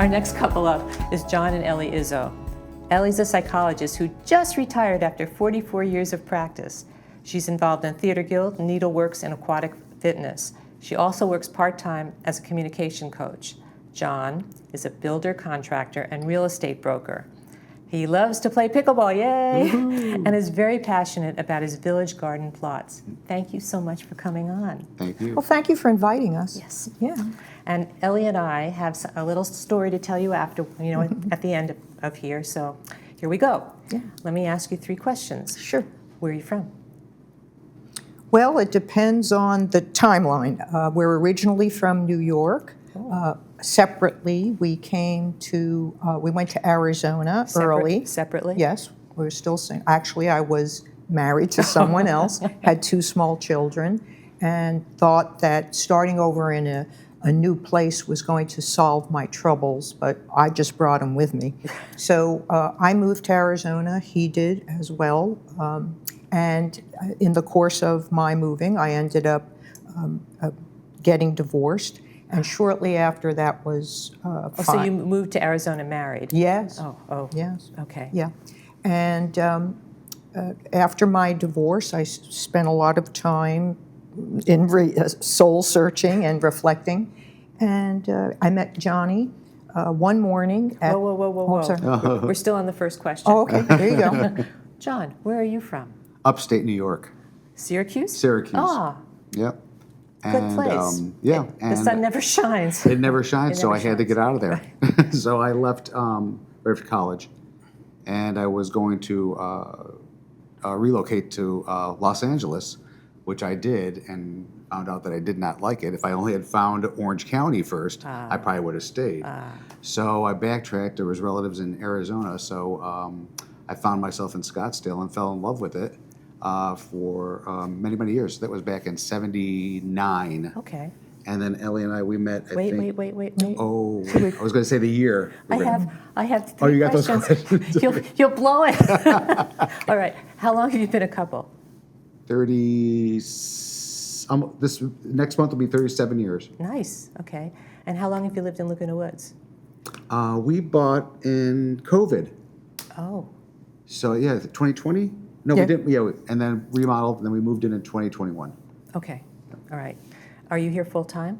Our next couple up is John and Ellie Izzo. Ellie's a psychologist who just retired after 44 years of practice. She's involved in Theater Guild, needleworks, and aquatic fitness. She also works part-time as a communication coach. John is a builder, contractor, and real estate broker. He loves to play pickleball, yay, and is very passionate about his village garden plots. Thank you so much for coming on. Thank you. Well, thank you for inviting us. Yes. Yeah. And Ellie and I have a little story to tell you after, at the end of here, so here we go. Yeah. Let me ask you 3 questions. Sure. Where are you from? Well, it depends on the timeline. We're originally from New York. Separately, we went to Arizona early. Separately? Yes, we're still single. Actually, I was married to someone else, had 2 small children, and thought that starting over in a new place was going to solve my troubles, but I just brought them with me. So I moved to Arizona, he did as well, and in the course of my moving, I ended up getting divorced. And shortly after that was fine. So you moved to Arizona married? Yes. Oh. Yes. Okay. Yeah. And after my divorce, I spent a lot of time in soul searching and reflecting. And I met Johnny one morning at... Whoa. Oh, I'm sorry. We're still on the first question. Oh, okay. There you go. John, where are you from? Upstate New York. Syracuse? Syracuse. Ah, Yep. good place. Yeah. The sun never shines. It never shines, It so never I had to shines. get out of there. So I left right after college, and I was going to relocate to Los Angeles, which I did, and found out that I did not like it. If I only had found Orange County first, I probably would have stayed. So I backtracked. There was relatives in Arizona, so I found myself in Scottsdale and fell in love with it for many, many years. That was back in '79. Okay. And then Ellie and we met, I think. Wait. Oh, I was going to say the year. I have 3 Oh, you got those questions. You'll blow it. All right. How long have you been a couple? 30, this next month will be 37 years. Nice. Okay. And how long have you lived in Laguna Woods? We bought in COVID. Oh. So yeah, 2020? No, Yeah. we didn't. Yeah, and then remodeled, and then we moved in 2021. Okay. All right. Are you here full time?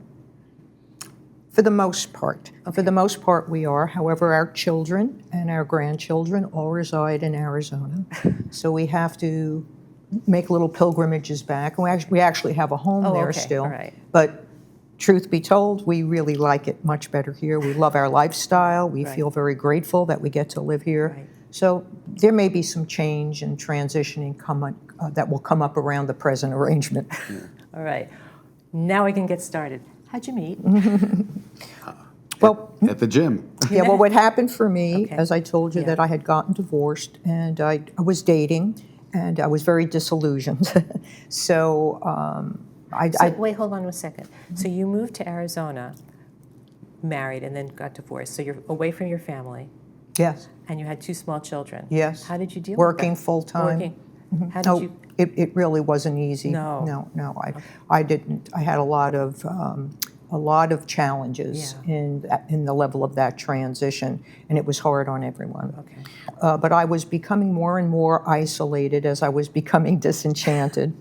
For the most part. For the most part, we are. However, our children and our grandchildren all reside in Arizona. So we have to make little pilgrimages back. And we actually have a home there okay. still. All right. But truth be told, we really like it much better here. We love our lifestyle. We Right. feel very grateful that we get to live here. Right. So there may be some change and transitioning that will come up around the present arrangement. All right. Now we can get started. How'd you meet? Well, At the gym. yeah, well, what happened for me, Okay. as I told you, Yeah. that I had gotten divorced and I was dating and I was very disillusioned. So Wait, hold on a second. So you moved to Arizona, married, and then got divorced. So you're away from your family, yes, and you had 2 small children. yes. How did you deal Working with that? full-time. Working. How did No, you? it really wasn't easy. No. No. I didn't. I had a lot of challenges in the level of that transition, and it was hard on everyone. Okay. But I was becoming more and more isolated as I was becoming disenchanted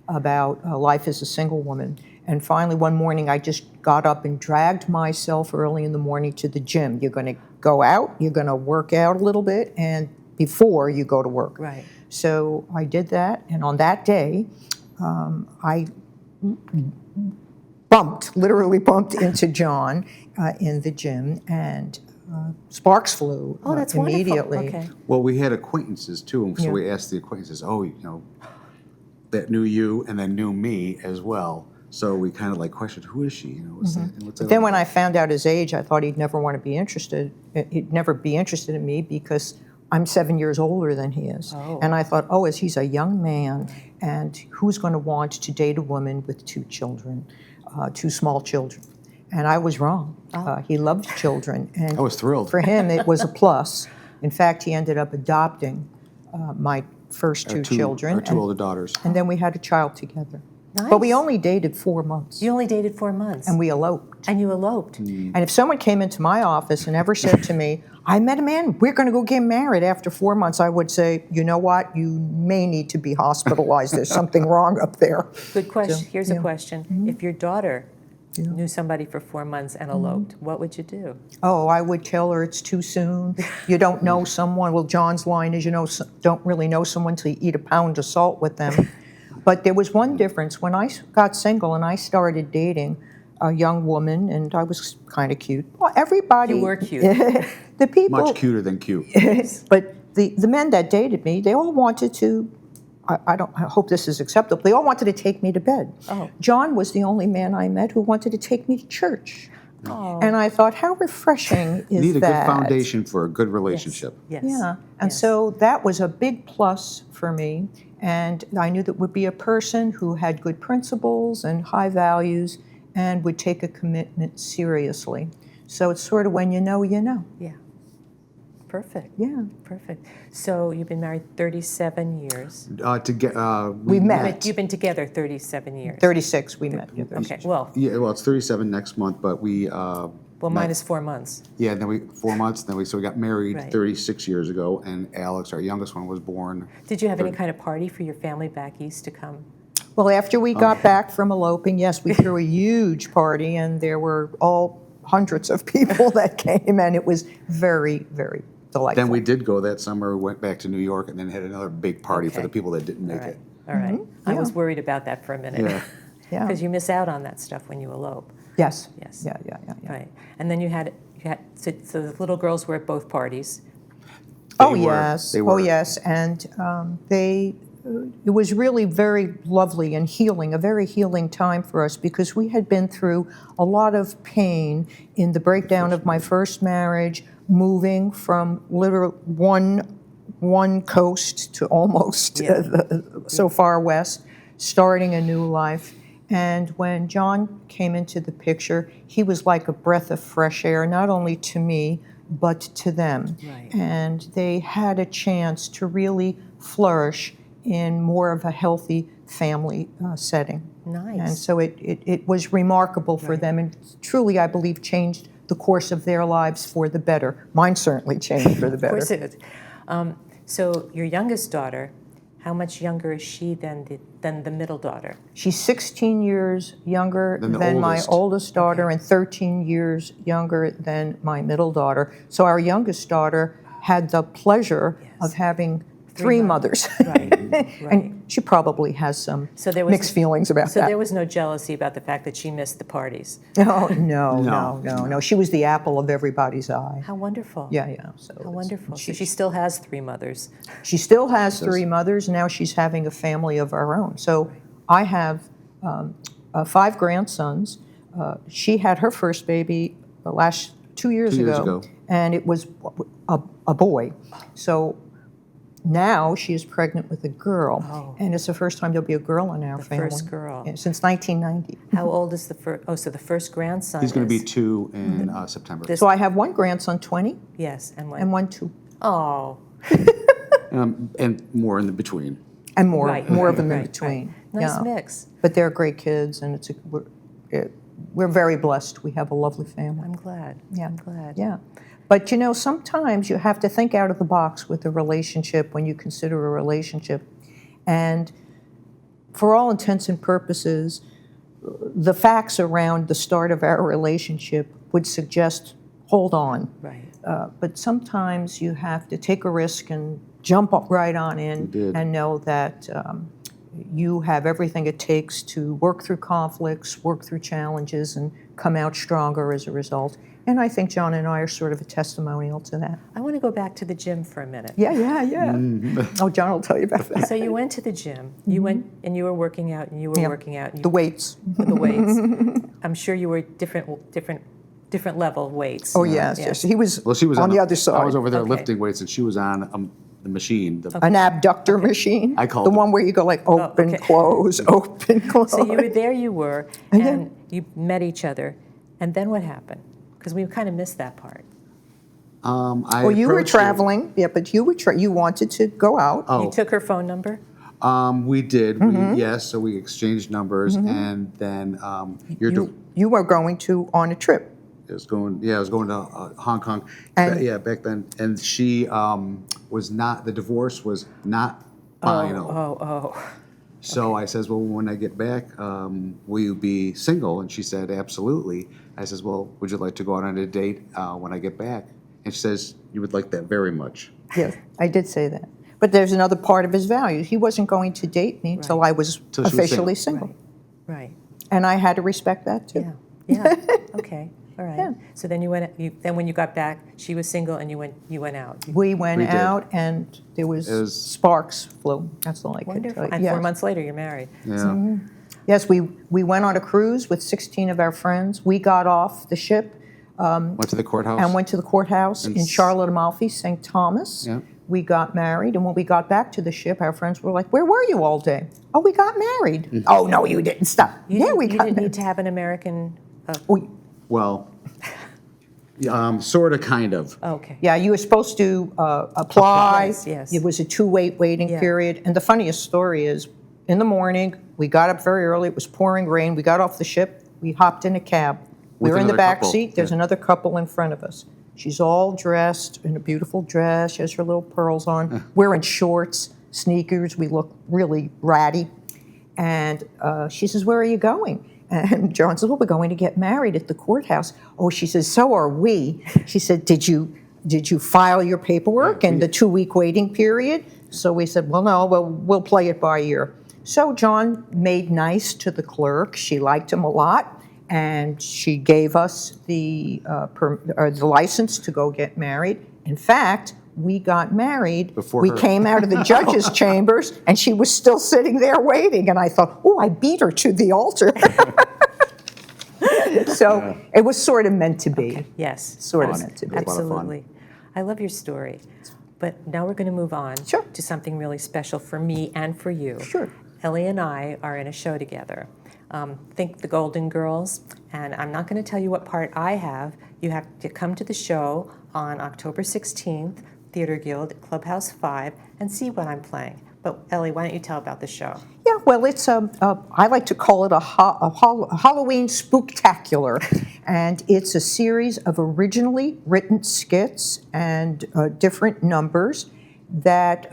about life as a single woman. And finally, one morning, I just got up and dragged myself early in the morning to the gym. You're going to go out, you're going to work out a little bit, and before you go to work. Right. So I did that, and on that day, I literally bumped into John in the gym, and sparks flew Oh, that's immediately. wonderful. Okay. Well, we had acquaintances too, and so Yeah. we asked the acquaintances, that knew you and then knew me as well. So we kind of like questioned, who is she? What's that? What's that Then all when about? I found out his age, I thought he'd never be interested in me because I'm 7 years older than he is. Oh. And I thought, as he's a young man, and who's going to want to date a woman with 2 children, 2 small children? And I was wrong. He loved children. And I was thrilled. for him, it was a plus. In fact, he ended up adopting my first 2 children. Our 2 older daughters. And then we had a child together. Nice. But we only dated 4 months, You only dated 4 months. and we eloped. And you eloped. And if someone came into my office and ever said to me, I met a man, we're going to go get married after 4 months, I would say, you know what, you may need to be hospitalized. There's something wrong up there. Good question. So, Here's yeah. a question. If your daughter knew somebody for 4 months and eloped, what would you do? Oh, I would tell her it's too soon. You don't know someone. Well, John's line is, don't really know someone till you eat a pound of salt with them. But there was one difference. When I got single and I started dating a young woman, and I was kind of cute. Well, everybody. You were cute. The people. Much cuter than cute. But the men that dated me, they all wanted to. I hope this is acceptable. They all wanted to take me to bed. Oh. John was the only man I met who wanted to take me to church. Oh. And I thought, how refreshing is Need a that? good foundation for a good relationship. Yes. Yeah, and Yes. so that was a big plus for me. And I knew that would be a person who had good principles and high values and would take a commitment seriously. So it's sort of when you know, you know. Yeah. Perfect. Yeah. Perfect. So you've been married 37 years. We met. But you've been together 37 years. 36 we met. Yeah, 36. Okay. Well, Yeah, well, it's 37 next month, but we. minus 4 months. Yeah, and then 4 months. So we got married Right. 36 years ago, and Alex, our youngest one, was born. Did you have any kind of party for your family back east to come? Well, after we got back from eloping, yes, we threw a huge party, and there were all hundreds of people that came, and it was very, very delightful. Then we did go that summer. We went back to New York, and then had another big party for Okay. the people that didn't All make right. it. All right. I Yeah. was worried about that for a minute. Yeah. Yeah. Because you miss out on that stuff when you elope. Yes. Yes. Yeah. Right. And then you had so the little girls were at both parties. Oh, They were. yes. They Oh, were. yes. And it was really very lovely and healing, a very healing time for us because we had been through a lot of pain in the breakdown of my first marriage, moving from literal one coast to almost so far west, starting a new life. And when John came into the picture, he was like a breath of fresh air, not only to me, but to them. Right. And they had a chance to really flourish in more of a healthy family setting. Nice. And so it was remarkable for them, and truly, I believe, changed the course of their lives for the better. Mine certainly changed for the better. Of course it did. So your youngest daughter, how much younger is she than the middle daughter? She's 16 years younger Than the than my oldest. oldest daughter and 13 years younger than my middle daughter. So our youngest daughter had the pleasure of having three mothers. Right. And she probably has some So there was mixed feelings about So that. there was no jealousy about the fact that she missed the parties. No. She was the apple of everybody's eye. How wonderful. Yeah. So How it's- wonderful. So she still has 3 mothers. She still has 3 mothers. Now she's having a family of our own. So I have 5 grandsons. She had her first baby 2 years 2 years ago, ago. and it was a boy. So now she is pregnant with a girl, and it's the first time there'll be a girl in our family. first girl. Yeah, since 1990. How old is the first? Oh, so the first grandson. He's going to be is- 2 in September. So I have one grandson, 20, Yes, and when? and one 2, Oh, And more in the between. and more right, of them in right, between. right. Nice Yeah. mix. But they're great kids, and we're very blessed. We have a lovely family. I'm glad. Yeah. I'm glad. Yeah. But sometimes you have to think out of the box with a relationship when you consider a relationship. And for all intents and purposes, the facts around the start of our relationship would suggest hold on. Right. But sometimes you have to take a risk and jump up right on in did. and know that you have everything it takes to work through conflicts, work through challenges, and come out stronger as a result. And I think John and I are sort of a testimonial to that. I want to go back to the gym for a minute. Yeah. Oh, John will tell you about that. So you went to the gym. You went and you were working out, and you were Yeah. working out. And The weights. the weights. I'm sure you were different level weights. Oh, yes. He was, Well, she was on the other side. I was over there Okay. lifting weights, and she was on the machine. An abductor machine. I called the it. one where you go like open, okay. close, open, close. So you were there. You were, And and then- you met each other, and then what happened? Because we kind of missed that part. I Well, you were approached her. traveling, yeah, but you wanted to go out. Oh. You took her phone number. We did. Yes, so we exchanged numbers, and then You were going to on a trip. I was going to Hong Kong. And- Back then, and she was not. The divorce was not final. Oh. So I says, well, when I get back, will you be single? And she said, absolutely. I says, well, would you like to go out on a date when I get back? And she says, you would like that very much. Yes, I did say that. But there's another part of his values. He wasn't going to date me until I was Till she was officially single. single. Right. And I had to respect that too. Yeah. Okay. All right. Yeah. So then then when you got back, she was single and you went out. We went We did. out and there was It was- sparks flew. That's all I could Wonderful. tell you. And Yes. 4 months later, you're married. Yeah. Yes, we went on a cruise with 16 of our friends. We got off the ship Went to the courthouse. and went to the courthouse in Charlotte Amalfi, St. Thomas. Yeah. We got married, and when we got back to the ship, our friends were like, "Where were you all day?" "Oh, we got married." "Oh, no, you didn't. Stop." You "Yeah, didn't- we you got didn't married." need to have an American. We- Well, sort of, kind of. Okay. Yeah, you were supposed to apply. Yes. It was a 2-week waiting Yeah. period. And the funniest story is, in the morning, we got up very early. It was pouring rain. We got off the ship. We hopped in a cab. We With were in the another back couple. seat. There's Yeah. another couple in front of us. She's all dressed in a beautiful dress. She has her little pearls on. We're in shorts, sneakers. We look really ratty. And she says, "Where are you going?" And John says, "Well, we're going to get married at the courthouse." "Oh," she says, "so are we." She said, Did you file your paperwork in the 2-week waiting period?" So we said, "Well, no, we'll play it by ear." So John made nice to the clerk. She liked him a lot. And she gave us the license to go get married. In fact, we got married. Before we her. came out of the judge's chambers, and she was still sitting there waiting. And I thought, "Oh, I beat her to the altar." So it was sort of meant to be. Yes. Sort of Fun. meant to be. It was a lot of fun. Absolutely. I love your story. But now we're going to move on Sure. to something really special for me and for you. Sure. Ellie and I are in a show together. Think the Golden Girls, and I'm not going to tell you what part I have. You have to come to the show on October 16th, Theater Guild, Clubhouse 5, and see what I'm playing. But Ellie, why don't you tell about the show? Yeah, well, it's I like to call it a Halloween spooktacular, and it's a series of originally written skits and different numbers that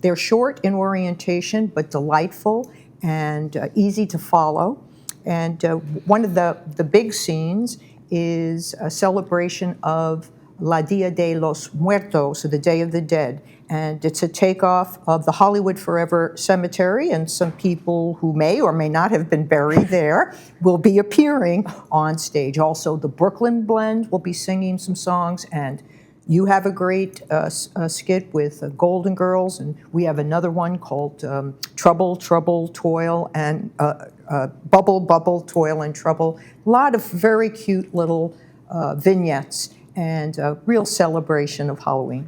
they're short in orientation but delightful and easy to follow. And one of the big scenes is a celebration of La Dia de los Muertos, or the Day of the Dead. And it's a takeoff of the Hollywood Forever Cemetery, and some people who may or may not have been buried there will be appearing on stage. Also, the Brooklyn Blend will be singing some songs, and you have a great skit with Golden Girls, and we have another one called Trouble, Trouble, Toil, and Bubble, Bubble, Toil, and Trouble. A lot of very cute little vignettes and a real celebration of Halloween.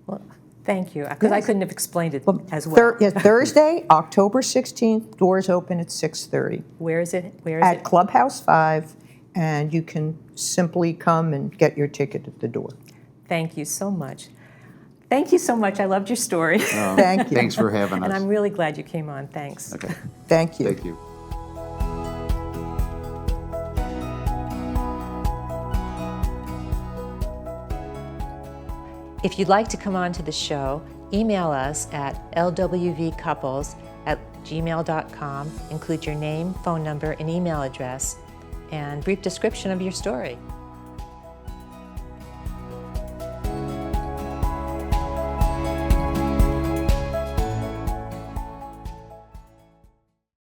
Well, thank you, because I couldn't have explained it as well. Thursday, October 16th, doors open at 6:30. Where is it? Where is At it? Clubhouse 5, and you can simply come and get your ticket at the door. Thank you so much. Thank you so much. I loved your story. Thank you. Thanks for having us. And I'm really glad you came on. Thanks. Okay. Thank you. Thank you. If you'd like to come on to the show, email us at lwvcouples@gmail.com. Include your name, phone number, and email address, and brief description of your story.